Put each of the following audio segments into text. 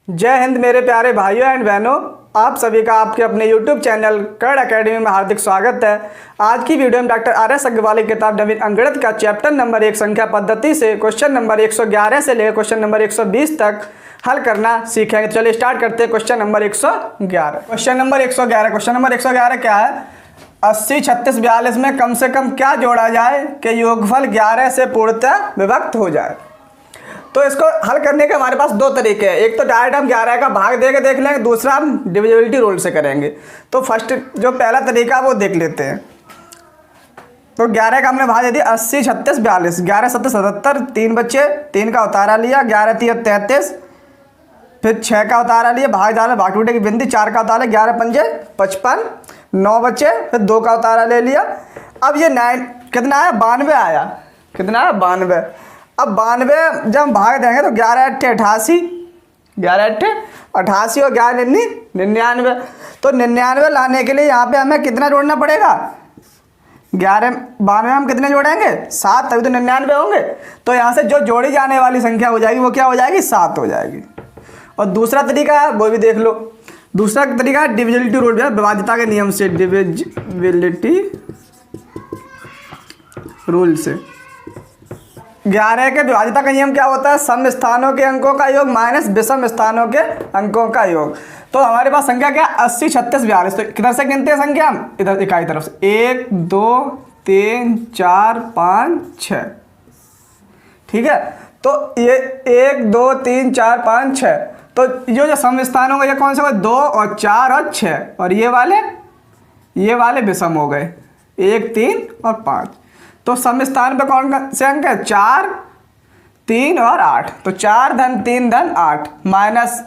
जय हिंद मेरे प्यारे भाइयों एंड बहनों, आप सभी का आपके अपने YouTube चैनल कर्ण अकेडमी में हार्दिक स्वागत है। आज की वीडियो में डॉक्टर RS अग्रवाल की किताब नवीन अंकगणित का चैप्टर नंबर 1 संख्या पद्धति से क्वेश्चन नंबर 111 से लेकर क्वेश्चन नंबर 120 तक हल करना सीखेंगे। तो चलिए स्टार्ट करते हैं क्वेश्चन नंबर 111। क्वेश्चन नंबर 111 क्या है? 80, 36, 42 में कम से कम क्या जोड़ा जाए कि योगफल 11 से पूर्णतः विभक्त हो जाए। तो इसको हल करने के हमारे पास दो तरीके हैं। एक तो डायरेक्ट हम 11 का भाग दे के देख लेंगे, दूसरा हम डिविजिबिलिटी रूल से करेंगे। तो फर्स्ट जो पहला तरीका वो देख लेते हैं। तो 11 का हमने भाग दे दिया 80, 36, 42, 11, 7, 77, 3 बच्चे, 3 का उतारा लिया, 11, 3, 33, फिर 6 का उतारा लिया, भाग डाला, भाग टूटे की बिंदी, 4 का उतारा, 11 पंजे 55, 9 बच्चे, फिर 2 का उतारा ले लिया। अब ये 9 कितना आया? 92 आया। कितना आया? 92। अब 92 जब हम भाग देंगे तो 11 अट्ठे 88, 11 अट्ठे 88 और 11 निन्नी 99। तो 99 लाने के लिए यहाँ पे हमें कितना जोड़ना पड़ेगा? 92 हम कितने जोड़ेंगे? 7, तभी तो 99 होंगे। तो यहाँ से जो जोड़ी जाने वाली संख्या हो जाएगी वो क्या हो जाएगी? 7 हो जाएगी। और दूसरा तरीका है वो भी देख लो। दूसरा तरीका है डिविजिबिलिटी रूल, विभाज्यता के नियम से, डिविजिबिलिटी रूल से। 11 के विभाज्यता का नियम क्या होता है? सम स्थानों के अंकों का योग माइनस विषम स्थानों के अंकों का योग। तो हमारे पास संख्या क्या? 80, 36, 42। तो किधर से गिनते हैं संख्या हम? इधर इकाई तरफ से। 1, 2, 3, 4, 5, 6। ठीक है। तो ये 1, 2, 3, 4, 5, 6। तो ये जो सम स्थान हो गए ये कौन से हो गए? 2 और 4 और 6। और ये वाले विषम हो गए 1, 3 और 5। तो सम स्थान पे कौन से अंक है? 4, 3 और 8। तो 4 धन 3 धन 8 माइनस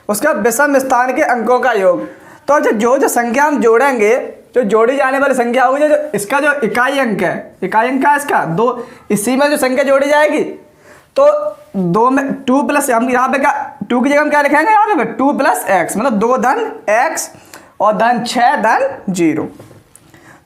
उसका विषम स्थान के अंकों का योग। तो जो संख्या हम जोड़ेंगे, जो जोड़ी जाने वाली संख्या होगी, जो इसका जो इकाई अंक है, इकाई अंक है इसका 2, इसी में जो संख्या जोड़ी जाएगी तो 2 में 2 प्लस, हम यहाँ पे क्या 2 की जगह हम क्या लिखेंगे? यहाँ पे 2 + x, मतलब 2 धन x और धन 6 धन 0।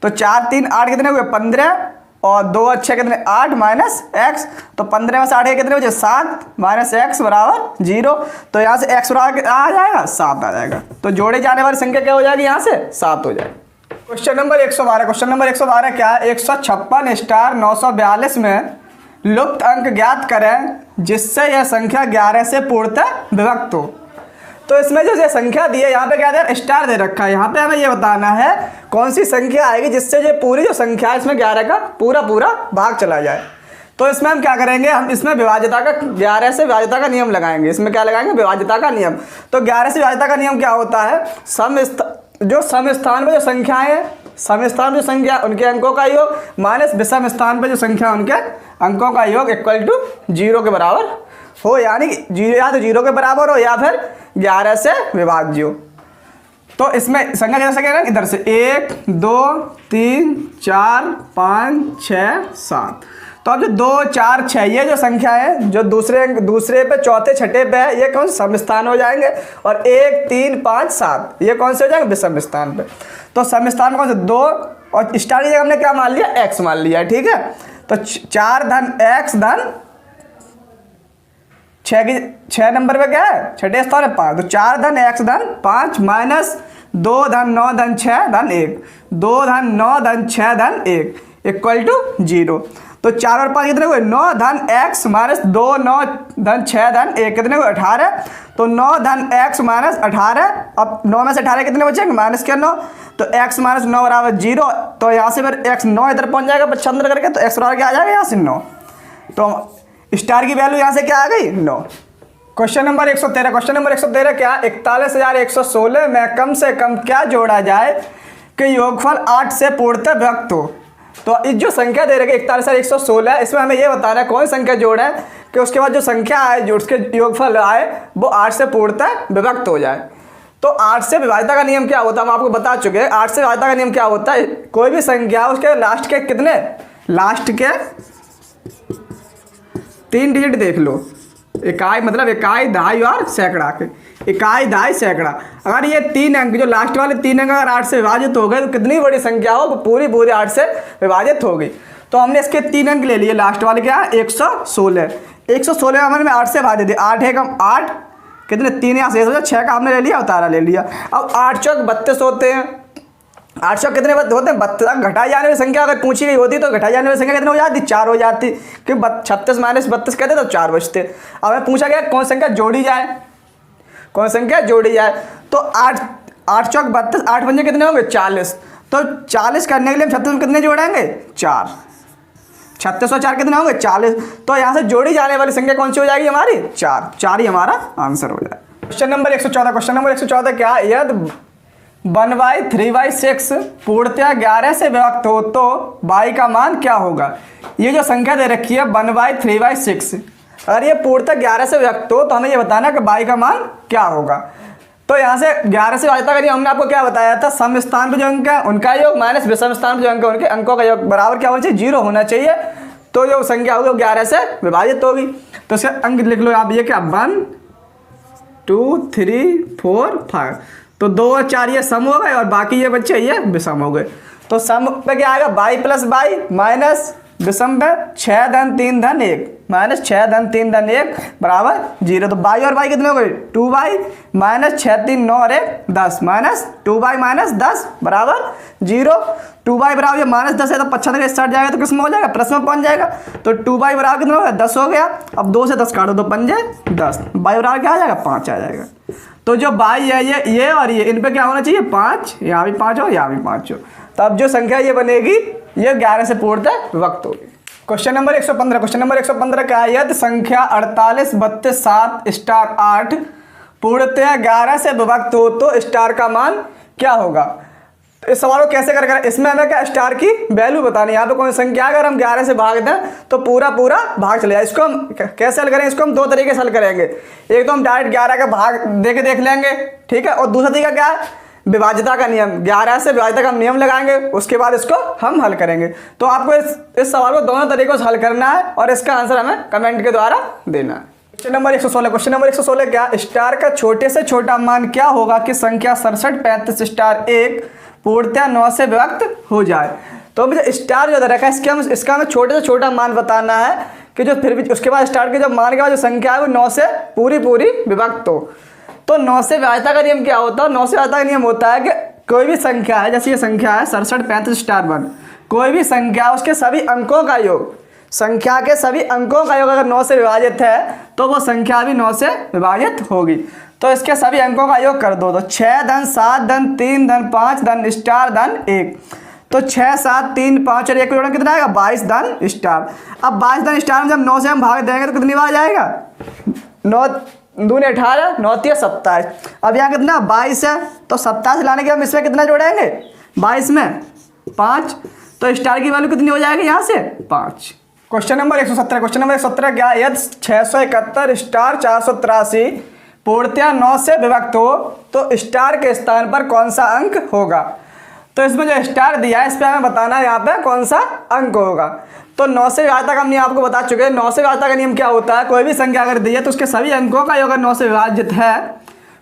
तो 4, 3, 8 कितने हुए? 15 और 2 और 6 कितने? 8 माइनस x। तो 15 में से 8 कितने बचे? 7 माइनस x बराबर 0। तो यहाँ से x बराबर आ जाएगा 7 आ जाएगा। तो जोड़े जाने वाली संख्या क्या हो जाएगी? यहाँ से 7 हो जाएगी। क्वेश्चन नंबर 112 क्या है? 156 स्टार 942 में लुप्त अंक ज्ञात करें जिससे यह संख्या 11 से पूर्णतः विभक्त हो। तो इसमें जो संख्या दी है यहाँ पे क्या दे? स्टार दे रखा है। यहाँ पे हमें ये बताना है कौन सी संख्या आएगी जिससे जो पूरी जो संख्या है इसमें 11 का पूरा भाग चला जाए। तो इसमें हम क्या करेंगे? हम इसमें विभाज्यता का 11 से विभाज्यता का नियम लगाएंगे। इसमें क्या लगाएंगे? विभाज्यता का नियम। तो 11 से विभाज्यता का नियम क्या होता है? सम स्थान पे जो संख्याएं हैं, सम स्थान पे जो संख्या उनके अंकों का योग माइनस विषम स्थान पे जो संख्या उनके अंकों का योग इक्वल टू 0 के बराबर हो। यानी कि या तो 0 के बराबर हो या फिर 11 से विभाज्य हो। तो इसमें संख्या जैसे कह रहे हैं इधर से 1, 2, 3, 4, 5, 6, 7। तो अब जो 2, 4, 6 ये जो संख्या है जो दूसरे पे चौथे छठे पे है, ये कौन से सम स्थान हो जाएंगे। और 1, 3, 5, 7 ये कौन से हो जाएंगे? विषम स्थान पे। तो सम स्थान कौन से? 2 और स्टार की जगह हमने क्या मान लिया? x मान लिया। ठीक है। तो 4 धन x धन 6 नंबर पे क्या है? छठे स्थान है 5। तो 4 धन x धन 5 माइनस 2 धन 9 धन 6 धन 1, 2 धन 9 धन 6 धन 1 इक्वल टू 0। तो 4 और 5 कितने हुए? 9 धन x माइनस 2 9 धन 6 धन 1 कितने हुए? 18। तो 9 धन x माइनस 18। अब 9 में से 18 कितने बचेंगे? माइनस के 9। तो x माइनस 9 बराबर 0। तो यहाँ से फिर x 9 इधर पहुँच जाएगा 95 करके। तो x बराबर क्या आ जाएगा? यहाँ से 9। तो स्टार की वैल्यू यहाँ से क्या आ गई? 9। क्वेश्चन नंबर 113 क्या? 41,116 में कम से कम क्या जोड़ा जाए कि योगफल 8 से पूर्णतः विभक्त हो। तो इस जो संख्या दे रखी 41,116 इसमें हमें यह बताना है कौन संख्या जोड़ा है कि उसके बाद जो संख्या आए जो उसके योगफल आए वो 8 से पूर्णतः विभक्त हो जाए। तो 8 से विभाज्यता का नियम क्या होता है हम आपको बता चुके हैं। 8 से विभाज्यता का नियम क्या होता है? कोई भी संख्या उसके लास्ट के कितने? लास्ट के 3 डिजिट देख लो। इकाई मतलब इकाई, दहाई और सैकड़ा के। इकाई, दहाई, सैकड़ा। अगर ये 3 अंक जो लास्ट वाले 3 अंक अगर 8 से विभाजित हो गए तो कितनी बड़ी संख्या हो? पूरी 8 से विभाजित हो गई। तो हमने इसके 3 अंक ले लिए। लास्ट वाले क्या? 116। 116 हमने 8 से भाग दे दिया। 8 है कम 8, कितने 3 यहाँ शेष हो जाए, 6 का हमने ले लिया, उतारा ले लिया। अब 8 चौक 32 होते हैं। 8 चौक कितने होते हैं 32। घटाई जाने वाली संख्या अगर पूछी गई होती तो घटाई जाने वाली संख्या कितनी हो जाती, 4 हो जाती, क्योंकि 36 माइनस 32 कहते तो 4 बचते। अब हमें पूछा गया कौन संख्या जोड़ी जाए, कौन संख्या जोड़ी जाए, तो 8 चौक 32, 8 पंजे कितने होंगे 40। तो 40 करने के लिए हम 36 में कितने जोड़ेंगे 4, 36 और 4 कितने होंगे 40। तो यहाँ से जोड़ी जाने वाली संख्या कौन सी हो जाएगी हमारी 4, 4 ही हमारा आंसर हो जाएगा। क्वेश्चन नंबर 114, क्वेश्चन नंबर 114 क्या है, यदि 1/3/6 पूर्णतया 11 से विभक्त हो तो y का मान क्या होगा। ये जो संख्या दे रखी है 1/3/6, अगर ये पूर्णतः 11 से विभक्त हो तो हमें ये बताना कि y का मान क्या होगा। तो यहाँ से 11 से भाजता करिए, हमने आपको क्या बताया था, सम स्थान पर जो अंक है उनका योग माइनस विषम स्थान पर जो अंक है उनके अंकों का योग बराबर क्या होना चाहिए 0 होना चाहिए। तो जो संख्या होगी वो 11 से विभाजित होगी। तो इसका अंक लिख लो आप, ये क्या 1 2 3 4 5, तो 2 और 4 ये सम हो गए और बाकी ये बच्चे ये विषम हो गए। तो सम पे क्या आएगा y प्लस y माइनस विषम पे 6 धन 3 धन 1 माइनस 6 धन 3 धन 1 बराबर 0। तो y और y कितने हो गए 2y माइनस 6 3 9 और 1 10 माइनस 2y माइनस 10 बराबर 0। 2y बराबर माइनस 10 है तो 75 से स्टार्ट जाएगा तो किस में हो जाएगा प्लस में पहुंच जाएगा। तो 2y बराबर कितना हो गया 10 हो गया। अब 2 से 10 काटो तो 5 10, y बराबर क्या आ जाएगा 5 आ जाएगा। तो जो y है ये और ये इन पे क्या होना चाहिए 5, यहाँ भी 5 हो यहाँ भी 5 हो। तब जो संख्या ये बनेगी ये 11 से पूर्णतः विभक्त होगी। क्वेश्चन नंबर 115, क्वेश्चन नंबर 115 क्या है, यदि संख्या 48 32 7 स्टार 8 पूर्णतः 11 से विभक्त हो तो स्टार का मान क्या होगा। तो इस सवाल को कैसे करेंगे, इसमें हमें क्या स्टार की वैल्यू बतानी है। यहाँ पे कोई संख्या अगर हम 11 से भाग दें तो पूरा भाग चले जाए। इसको हम कैसे हल करेंगे, इसको हम 2 तरीके से हल करेंगे। एक तो हम डायरेक्ट 11 का भाग देख लेंगे, ठीक है, और दूसरा तरीका क्या है विभाज्यता का नियम, 11 से विभाज्यता का नियम लगाएंगे, उसके बाद इसको हम हल करेंगे। तो आपको इस सवाल को दोनों तरीकों से हल करना है और इसका आंसर हमें कमेंट के द्वारा देना है। क्वेश्चन नंबर 116, क्वेश्चन नंबर 116 क्या, स्टार का छोटे से छोटा मान क्या होगा कि संख्या 67 35 स्टार 1 पूर्णतः 9 से विभक्त हो जाए। तो मुझे स्टार जो रखा है इसका हमें छोटे से छोटा मान बताना है कि जो फिर भी उसके बाद स्टार के जो मान के बाद जो संख्या है वो 9 से पूरी विभक्त हो। तो 9 से विभाज्यता का नियम क्या होता है, 9 से विभाज्यता का नियम होता है कि कोई भी संख्या है, जैसे ये संख्या है 67 35 स्टार 1, कोई भी संख्या उसके सभी अंकों का योग, संख्या के सभी अंकों का योग अगर 9 से विभाजित है तो वो संख्या भी 9 से विभाजित होगी। तो इसके सभी अंकों का योग कर दो, तो 6 धन 7 धन 3 धन 5 धन स्टार धन 1, तो 6 7 3 5 और 1 को जोड़ना कितना आएगा 22 धन स्टार। अब 22 धन स्टार में जब 9 से हम भाग देंगे तो कितनी बार जाएगा 9 दूनी 18 9 3 27। अब यहाँ कितना 22 है तो 27 लाने के हम इसमें कितना जोड़ेंगे 22 में 5, तो स्टार की वैल्यू कितनी हो जाएगी यहाँ से 5। क्वेश्चन नंबर 117, क्वेश्चन नंबर 117 क्या है, यदि 671 स्टार 483 पूर्णतः 9 से विभक्त हो तो स्टार के स्थान पर कौन सा अंक होगा। तो इसमें जो स्टार दिया है इस पर हमें बताना है यहाँ पे कौन सा अंक होगा। तो 9 से विभाज्यता का नियम आपको बता चुके हैं। 9 से विभाज्यता का नियम क्या होता है, कोई भी संख्या अगर दी है तो उसके सभी अंकों का योग अगर 9 से विभाजित है,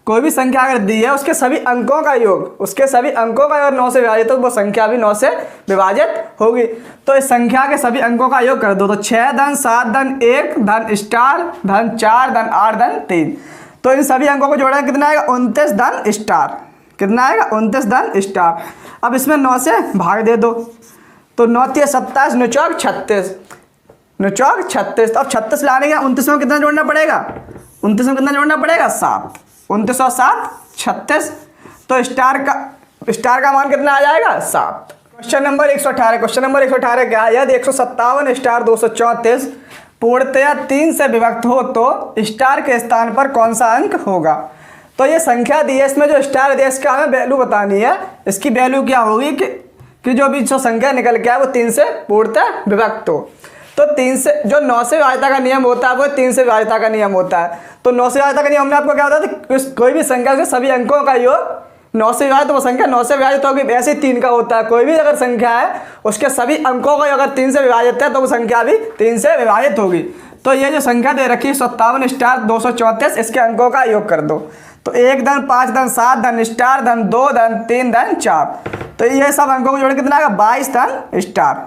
कोई भी संख्या अगर दी है उसके सभी अंकों का योग, उसके सभी अंकों का अगर 9 से विभाजित हो तो वो संख्या भी 9 से विभाजित होगी। तो इस संख्या के सभी अंकों का योग कर दो, तो 6 धन 7 धन 1 धन स्टार धन 4 धन 8 धन 3, तो इन सभी अंकों को जोड़ना कितना आएगा 29 धन स्टार, कितना आएगा 29 धन स्टार। अब इसमें 9 से भाग दे दो, तो 9 3 27 9 चौक 36, 9 चौक 36। तो अब 36 लाने का 29 में कितना जोड़ना पड़ेगा 29 में कितना जोड़ना पड़ेगा 7, 29 और 7 36, तो स्टार का मान कितना आ जाएगा 7। क्वेश्चन नंबर 118, क्वेश्चन नंबर 118 क्या है, यदि 157 स्टार 234 पूर्णतया 3 से विभक्त हो तो स्टार के स्थान पर कौन सा अंक होगा। तो ये संख्या दी है, इसमें जो स्टार दिया इसका हमें वैल्यू बतानी है। इसकी वैल्यू क्या होगी कि जो भी जो संख्या निकल के आए वो 3 से पूर्णतः विभक्त हो। तो 3 से जो 9 से विभाज्यता का नियम होता है वो 3 से विभाज्यता का नियम होता है। तो 9 से विभाज्यता का नियम हमने आपको क्या बताया था, कोई भी संख्या के सभी अंकों का योग 9 से विभाजित, तो वो संख्या 9 से विभाजित होगी। वैसे ही 3 का होता है, कोई भी अगर संख्या है उसके सभी अंकों का अगर 3 से विभाजित है तो वो संख्या भी 3 से विभाजित होगी। तो ये जो संख्या दे रखी है 57 स्टार 234, इसके अंकों का योग कर दो, तो 1 धन 5 धन 7 धन स्टार धन 2 धन 3 धन 4, तो ये सब अंकों को जोड़ कितना आएगा 22 धन स्टार।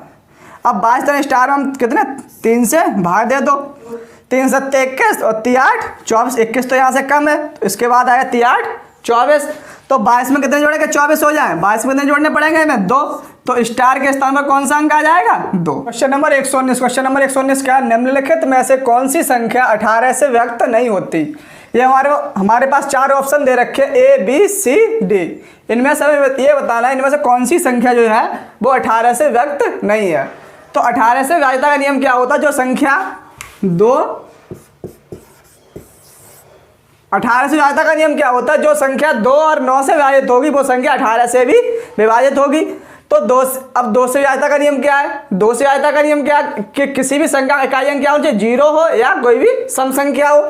अब 22 धन स्टार में हम कितने 3 से भाग दे दो, 3 सत्ते 21 और 3 8 24, 21 तो यहाँ से कम है, तो इसके बाद आया 3 8 24। तो 22 में कितने जोड़ेंगे 24 हो जाए, 22 में कितने जोड़ने पड़ेंगे हमें 2, तो स्टार के स्थान पर कौन सा अंक आ जाएगा 2। क्वेश्चन नंबर 119, क्वेश्चन नंबर 119 क्या है, निम्नलिखित में से कौन सी संख्या 18 से व्यक्त नहीं होती। ये हमारे पास 4 ऑप्शन दे रखे A B C D, इनमें से ये बताना है इनमें से कौन सी संख्या जो है वो 18 से व्यक्त नहीं है। तो 18 से व्याज्यता का नियम क्या होता है, जो संख्या 18 से व्याज्यता का नियम क्या होता है, जो संख्या 2 और 9 से विभाजित होगी वो संख्या 18 से भी विभाजित होगी। तो अब 2 से व्याज्यता का नियम क्या है, 2 से व्याज्यता का नियम क्या है कि किसी भी संख्या का इकाई अंक क्या हो, चाहे 0 हो या कोई भी सम संख्या हो,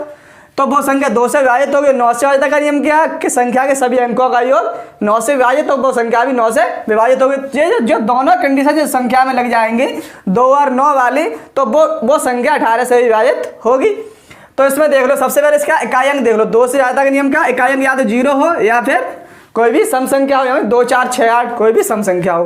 तो वो संख्या 2 से विभाजित होगी। 9 से व्याज्यता का नियम क्या है कि संख्या के सभी अंकों का योग 9 से विभाजित हो, वो संख्या भी 9 से विभाजित होगी। ये जो दोनों कंडीशन जिस संख्या में लग जाएंगी 2 और 9 वाली, तो वो संख्या 18 से विभाजित होगी। तो इसमें देख लो, सबसे पहले इसका इकाई अंक देख लो। 2 से व्याज्यता का नियम क्या, इकाई अंक या तो 0 हो या फिर कोई भी सम संख्या हो, यानी 2 4 6 8 कोई भी सम संख्या हो।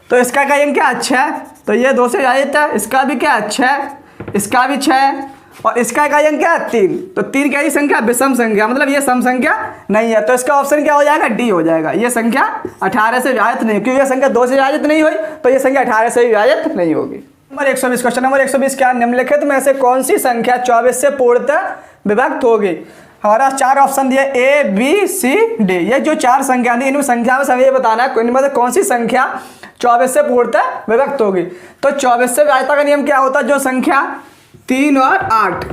तो इसका इकाई अंक क्या 6 है, तो ये 2 से विभाजित है। इसका भी क्या 6 है, इसका भी 6 है, और इसका इकाई अंक क्या है 3। तो 3 क्या संख्या विषम संख्या, मतलब ये सम संख्या नहीं है। तो इसका ऑप्शन क्या हो जाएगा डी हो जाएगा। ये संख्या 18 से विभाजित नहीं, क्योंकि ये संख्या 2 से विभाजित नहीं हुई, तो ये संख्या 18 से विभाजित नहीं होगी। नंबर 120, क्वेश्चन नंबर 120 क्या, निम्नलिखित में से कौन सी संख्या 24 से पूर्णतः विभक्त होगी। हमारा 4 ऑप्शन दिए A B C D, ये जो 4 संख्या दी इनमें संख्या में समय ये बताना है इनमें से कौन सी संख्या 24 से पूर्णतः विभक्त होगी। तो 24 से व्याज्यता का नियम क्या होता है, जो संख्या 3 और 8,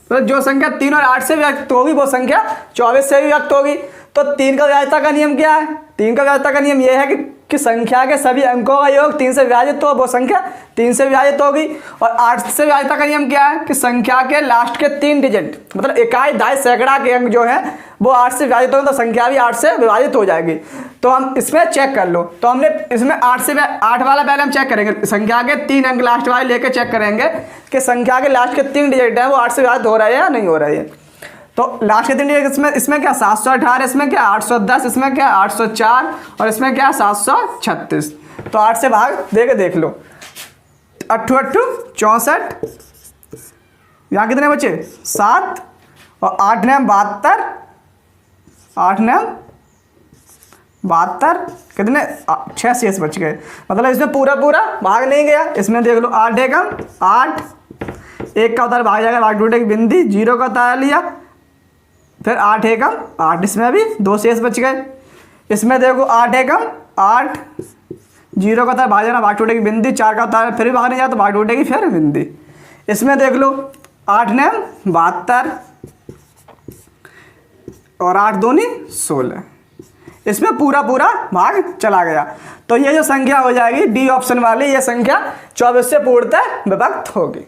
तो जो संख्या 3 और 8 से व्यक्त होगी वो संख्या 24 से भी व्यक्त होगी। तो 3 का व्याज्यता का नियम क्या है, 3 का व्याज्यता का नियम यह है कि संख्या के सभी अंकों का योग 3 से विभाजित हो, वो संख्या 3 से विभाजित होगी। और 8 से व्याज्यता का नियम क्या है कि संख्या के लास्ट के 3 डिजिट, मतलब इकाई दहाई सैकड़ा के अंक जो है वो 8 से विभाजित होंगे, तो संख्या भी 8 से विभाजित हो जाएगी। तो हम इसमें चेक कर लो, तो हमने इसमें 8 वाला पहले हम चेक करेंगे, संख्या के 3 अंक लास्ट वाले लेके चेक करेंगे कि संख्या के लास्ट के 3 डिजिट है वो 8 से विभाजित हो रहे हैं या नहीं हो रहे हैं। तो लास्ट के 3 डिजिट इसमें क्या 718, इसमें क्या 810, इसमें क्या 804 और इसमें क्या 736। तो 8 से भाग दे के देख लो, 8 8 64, यहाँ कितने बचे 7 और 8 9 72, 8 9 72 कितने 6 शेष बच गए, मतलब इसमें पूरा भाग नहीं गया। इसमें देख लो 8 एकम 8, 1 का उतार भाग जाएगा, भाग टूटे की बिंदी, 0 का उतार लिया, फिर 8 एकम 8, इसमें भी 2 शेष बच गए। इसमें देखो 8 एकम 8, 0 का उतार भाग जाना, भाग टूटेगी बिंदी, 4 का उतार फिर भी भाग नहीं जाए तो भाग टूटेगी फिर बिंदी। इसमें देख लो 8 9 72 और 8 दूनी 16, इसमें पूरा भाग चला गया। तो ये जो संख्या हो जाएगी डी ऑप्शन वाली, ये संख्या 24 से पूर्णतः विभक्त होगी।